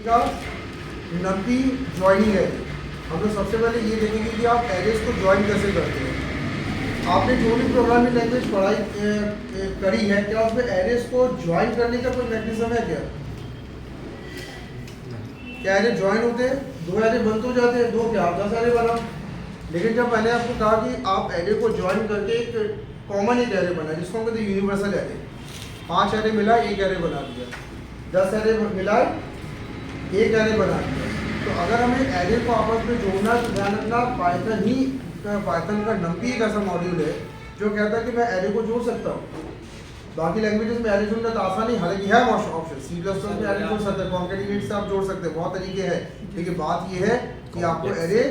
का numpy joining है। हम लोग सबसे पहले ये देखेंगे कि आप एरेज को ज्वाइन कैसे करते हैं। आपने जो भी प्रोग्रामिंग लैंग्वेज पढ़ाई करी है, क्या उसमें एरेज को ज्वाइन करने का कोई मैकेनिज्म है क्या? क्या एरे ज्वाइन होते हैं? दो एरे बन तो जाते हैं, दो क्या आप 10 एरे बनाओ। लेकिन जब मैंने आपको कहा कि आप एरे को ज्वाइन करके एक कॉमन एक एरे बना, जिसको हम कहते हैं यूनिवर्सल एरे। 5 एरे मिला, एक एरे बना दिया। 10 एरे मिला, एक एरे बना दिया। तो अगर हमें एरे को आपस में जोड़ना है तो ध्यान रखना, पाइथन का नंपी एक ऐसा मॉड्यूल है जो कहता है कि मैं एरे को जोड़ सकता हूँ। बाकी लैंग्वेजेस में एरे जोड़ना तो आसान ही, हालांकि है ऑप्शन। सी प्लस प्लस में एरे जोड़ सकते हैं, कॉन्केटिनेट से आप जोड़ सकते हैं, बहुत तरीके हैं। लेकिन बात यह है कि आपको एरे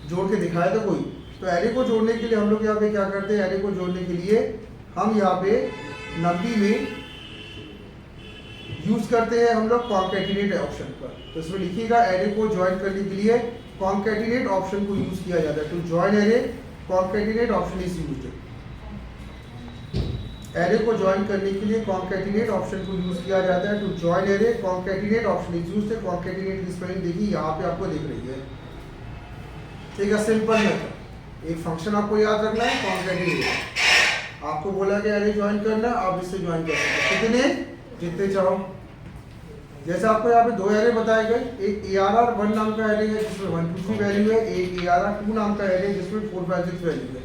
जोड़ के दिखाए तो कोई। तो एरे को जोड़ने के लिए हम लोग यहाँ पे क्या करते हैं, एरे को जोड़ने के लिए हम यहाँ पे नंपी में यूज करते हैं हम लोग कॉन्केटिनेट ऑप्शन का। तो इसमें लिखिएगा एरे को ज्वाइन करने के लिए कॉन्केटिनेट ऑप्शन को यूज किया जाता है। To join array concatenate option is used. Array को ज्वाइन करने के लिए कॉन्केटिनेट ऑप्शन को यूज किया जाता है। To join array concatenate option is used. Concatenate की स्पेलिंग देखिए यहाँ पे आपको दिख रही है, ठीक है। सिंपल मेथड, एक फंक्शन आपको याद रखना है कॉन्केटिनेट। आपको बोला कि एरे ज्वाइन करना, आप इससे ज्वाइन कर सकते हैं कितने, जितने चाहो। जैसे आपको यहाँ पे 2 एरे बताए गए, एक ARR1 नाम का एरे है जिसमें 1 2 3 वैल्यू है, एक ARR2 नाम का एरे है जिसमें 4 5 6 वैल्यू है।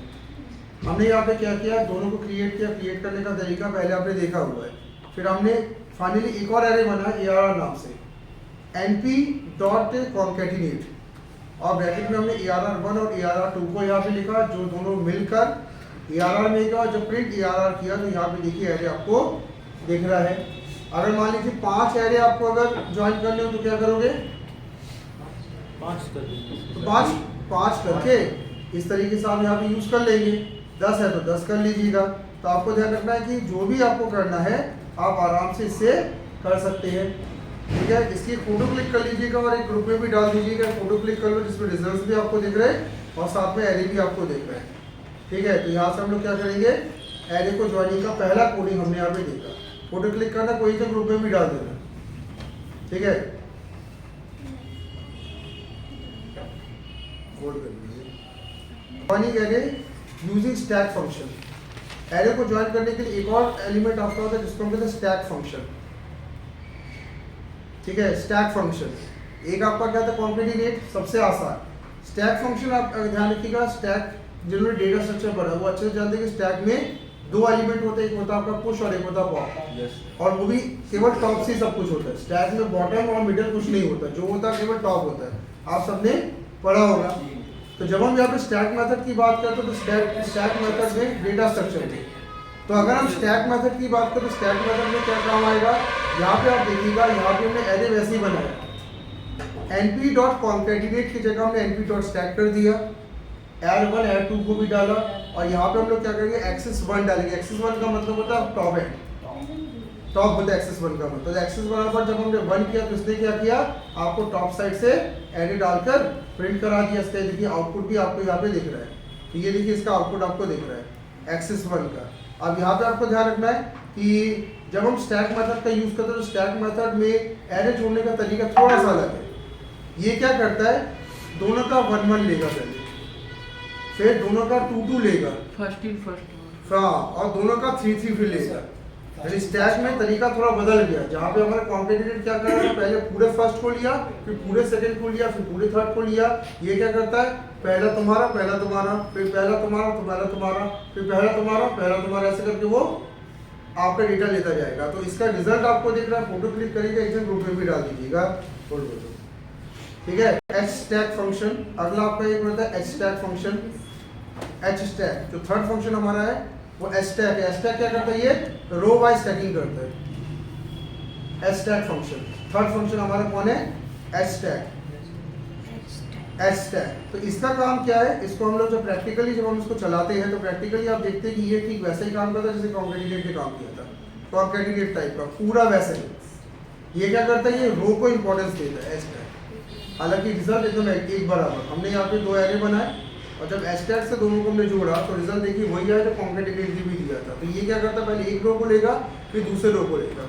हमने यहाँ पे क्या किया, दोनों को क्रिएट किया। क्रिएट करने का तरीका पहले आपने देखा हुआ है। फिर हमने फाइनली एक और एरे बना ARR नाम से, np.concatenate, और ब्रैकेट में हमने ARR1 और ARR2 को यहाँ पे लिखा, जो दोनों मिलकर ARR में का जब प्रिंट ARR किया तो यहाँ पे देखिए एरे आपको दिख रहा है। अगर मान लीजिए 5 एरे आपको अगर ज्वाइन करने हो तो क्या करोगे, 5 कर देंगे। तो 5 करके इस तरीके से आप यहाँ पे यूज कर लेंगे। 10 है तो 10 कर लीजिएगा। तो आपको ध्यान रखना है कि जो भी आपको करना है आप आराम से इससे कर सकते हैं, ठीक है। इसकी फोटो क्लिक कर लीजिएगा और एक ग्रुप में भी डाल दीजिएगा। फोटो क्लिक कर लो जिसमें रिजल्ट भी आपको दिख रहे हैं और साथ में एरे भी आपको दिख रहे हैं, ठीक है। तो यहाँ से हम लोग क्या करेंगे, एरे को ज्वाइनिंग का पहला कोडिंग हमने यहाँ पे देखा। फोटो क्लिक करना, कोई से ग्रुप में भी डाल देना, ठीक है। Joining array using stack function. Array को ज्वाइन करने के लिए एक और एलिमेंट आपका होता है जिसको हम कहते हैं स्टैक फंक्शन, ठीक है। स्टैक फंक्शन एक आपका क्या था, कॉन्केटिनेट, सबसे आसान। स्टैक फंक्शन आप ध्यान रखिएगा, स्टैक जिन्होंने डेटा स्ट्रक्चर पढ़ा वो अच्छे से जानते हैं कि स्टैक में 2 एलिमेंट होते हैं, एक होता है आपका पुश और एक होता है पॉप। और वो भी केवल टॉप से सब कुछ होता है। स्टैक में बॉटम और मिडिल कुछ नहीं होता, जो होता है केवल टॉप होता है। आप सबने पढ़ा होगा। तो जब हम यहाँ पे स्टैक मेथड की बात करते हैं तो स्टैक मेथड में डेटा स्ट्रक्चर थे। तो अगर हम स्टैक मेथड की बात करें तो स्टैक मेथड में क्या काम आएगा, यहाँ पे आप देखिएगा, यहाँ पे हमने एरे वैसे ही बनाया। np.concatenate की जगह हमने np.stack कर दिया, add1 add2 को भी डाला, और यहाँ पे हम लोग क्या करेंगे, access1 डालेंगे। access1 का मतलब होता है टॉप एंड, टॉप होता है access1 का मतलब। access1 पर जब हमने 1 किया तो इसने क्या किया, आपको टॉप साइड से एरे डालकर प्रिंट करा दिया। इसका देखिए आउटपुट भी आपको यहाँ पे दिख रहा है। तो ये देखिए इसका आउटपुट आपको दिख रहा है access1 का। अब यहाँ पे आपको ध्यान रखना है कि जब हम स्टैक मेथड का यूज करते हैं तो स्टैक मेथड में एरे जोड़ने का तरीका थोड़ा सा अलग है। ये क्या करता है, दोनों का 1 1 लेगा पहले, फिर दोनों का 2 2 लेगा फर्स्ट इन फर्स्ट, हाँ, और दोनों का 3 3 फिर लेगा। यानी स्टैक में तरीका थोड़ा बदल गया। जहाँ पे हमारा कॉन्केटिनेट क्या कर रहा है, पहले पूरे फर्स्ट को लिया, फिर पूरे सेकंड को लिया, फिर पूरे थर्ड को लिया। ये क्या करता है, पहला तुम्हारा, पहला तुम्हारा, फिर पहला तुम्हारा, तो पहला तुम्हारा, फिर पहला तुम्हारा, पहला तुम्हारा, ऐसे करके वो आपका डेटा लेता जाएगा। तो इसका रिजल्ट आपको दिख रहा है। फोटो क्लिक करिएगा, एक ग्रुप में भी डाल दीजिएगा, ठीक है। hstack फंक्शन अगला आपका एक होता है hstack फंक्शन। hstack जो थर्ड फंक्शन हमारा है वो hstack है। hstack क्या करता है, ये रो वाइज स्टैकिंग करता है। hstack फंक्शन थर्ड फंक्शन हमारा कौन है, hstack। तो इसका काम क्या है, इसको हम लोग जब प्रैक्टिकली जब हम इसको चलाते हैं तो प्रैक्टिकली आप देखते हैं कि ये ठीक वैसे ही काम करता है जैसे कॉन्केटिनेट ने काम किया था। कॉन्केटिनेट टाइप का पूरा वैसे ही। ये क्या करता है, ये रो को इंपॉर्टेंस देता है hstack। हालांकि रिजल्ट एकदम एक बराबर। हमने यहाँ पे 2 एरे बनाए और जब hstack से दोनों को हमने जोड़ा तो रिजल्ट देखिए वही आया जो कॉन्केटिनेट भी दिया था। तो ये क्या करता है, पहले एक रो को लेगा, फिर दूसरे रो को लेगा,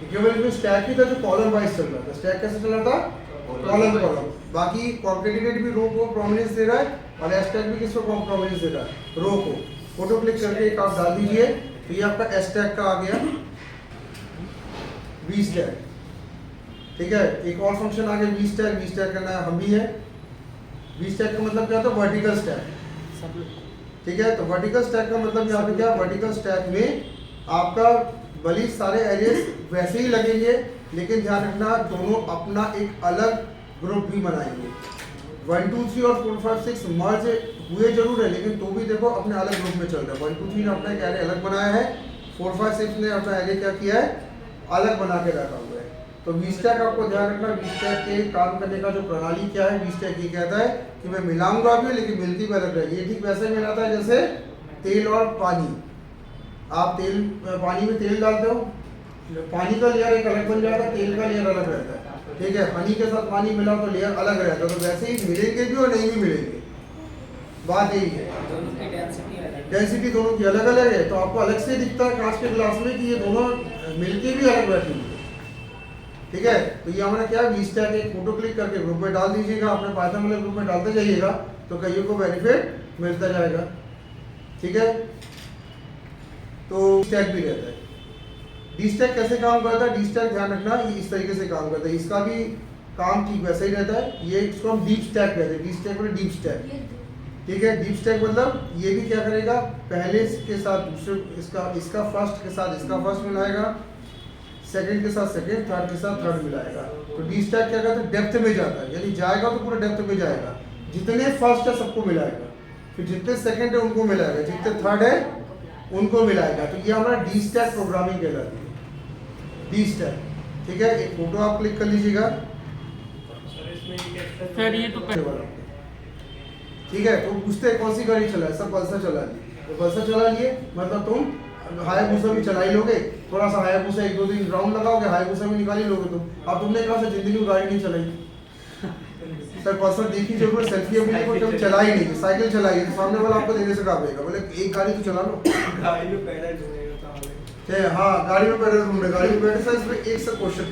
केवल इसमें स्टैक ही था जो कॉलम वाइज चल रहा था। स्टैक कैसे चल रहा था? Column column. बाकी कॉन्केटिनेट भी रो को प्रोमिनेंस दे रहा है और एस्टैक भी किसको प्रोमिनेंस दे रहा है? रो को। फोटो क्लिक करके एक आप डाल दीजिए तो ये आपका एस्टैक का आ गया वी स्टैक। ठीक है, एक और फंक्शन आ गया वी स्टैक। वी स्टैक करना हम भी है। वी स्टैक का मतलब क्या होता है? Vertical stack. ठीक है, तो वर्टिकल स्टैक का मतलब यहाँ पे क्या? वर्टिकल स्टैक में आपका भले सारे एरियाज वैसे ही लगेंगे, लेकिन ध्यान रखना दोनों अपना एक अलग ग्रुप भी बनाएंगे। 1 2 3 और 4 5 6 मर्ज हुए जरूर है, लेकिन तो भी देखो अपने अलग ग्रुप में चल रहा है। 1 2 3 ने अपना एक एरे अलग बनाया है, 4 5 6 ने अपना एरे क्या किया है? अलग बना के रखा हुआ है। तो वी स्टैक आपको ध्यान रखना, वी स्टैक के काम करने का जो प्रणाली क्या है? वी स्टैक ये कहता है कि मैं मिलाऊंगा भी लेकिन मिलती भी अलग रहेगी। ये ठीक वैसे मिलाता है जैसे तेल और पानी। आप पानी में तेल डालते हो, पानी का लेयर एक अलग बन जाता है, तेल का लेयर अलग रहता है। ठीक है, हनी के साथ पानी मिला तो लेयर अलग रहता है। तो वैसे ही मिलेंगे भी और नहीं भी मिलेंगे। बात यही है, दोनों की डेंसिटी दोनों की अलग अलग है। तो आपको अलग से दिखता है कांच के ग्लास में कि ये दोनों मिलके भी अलग बैठी हुई है। ठीक है, तो ये हमारा क्या? वी स्टैक एक फोटो क्लिक करके ग्रुप में डाल दीजिएगा, अपने पाइथन वाले ग्रुप में डालते जाइएगा तो कईयों को बेनिफिट मिलता जाएगा। ठीक है, तो स्टैक भी रहता है। डी स्टैक कैसे काम करता है? डी स्टैक ध्यान रखना ये इस तरीके से काम करता है। इसका भी काम ठीक वैसा ही रहता है। ये इसको हम डीप स्टैक कहते हैं। डी स्टैक मतलब डीप स्टैक। ठीक है, डीप स्टैक मतलब ये भी क्या करेगा? पहले के साथ दूसरे इसका फर्स्ट के साथ इसका फर्स्ट मिलाएगा, सेकंड के साथ सेकंड, थर्ड के साथ थर्ड मिलाएगा। तो डी स्टैक क्या करता है? डेप्थ में जाता है, यानी जाएगा तो पूरा डेप्थ में जाएगा। जितने फर्स्ट है सबको मिलाएगा, फिर जितने सेकंड है उनको मिलाएगा, जितने थर्ड है उनको मिलाएगा। तो ये हमारा डी स्टैक प्रोग्रामिंग कहलाती है, डी स्टैक। ठीक है, एक फोटो आप क्लिक कर लीजिएगा। सर ये तो ठीक है, तो पूछते हैं कौन सी गाड़ी चला है? सब पल्सर चला लिए। तो पल्सर चला लिए मतलब तुम हायाबुसा भी चला ही लोगे। थोड़ा सा हायाबुसा 1 2 दिन राउंड लगाओगे, हायाबुसा भी निकाल ही लोगे तुम। अब तुमने कहा से जिंदगी में गाड़ी नहीं चलाई। सर पल्सर देखी जरूर, सेल्फी अपनी देखो, जब चला ही नहीं, साइकिल चलाई तो सामने वाला आपको देने से काबेगा, बोले एक गाड़ी तो चला लो। गाड़ी में पैडल ढूंढेगा। हाँ, गाड़ी में पैडल ढूंढे, गाड़ी में पैडल। सर इसमें एक सब क्वेश्चन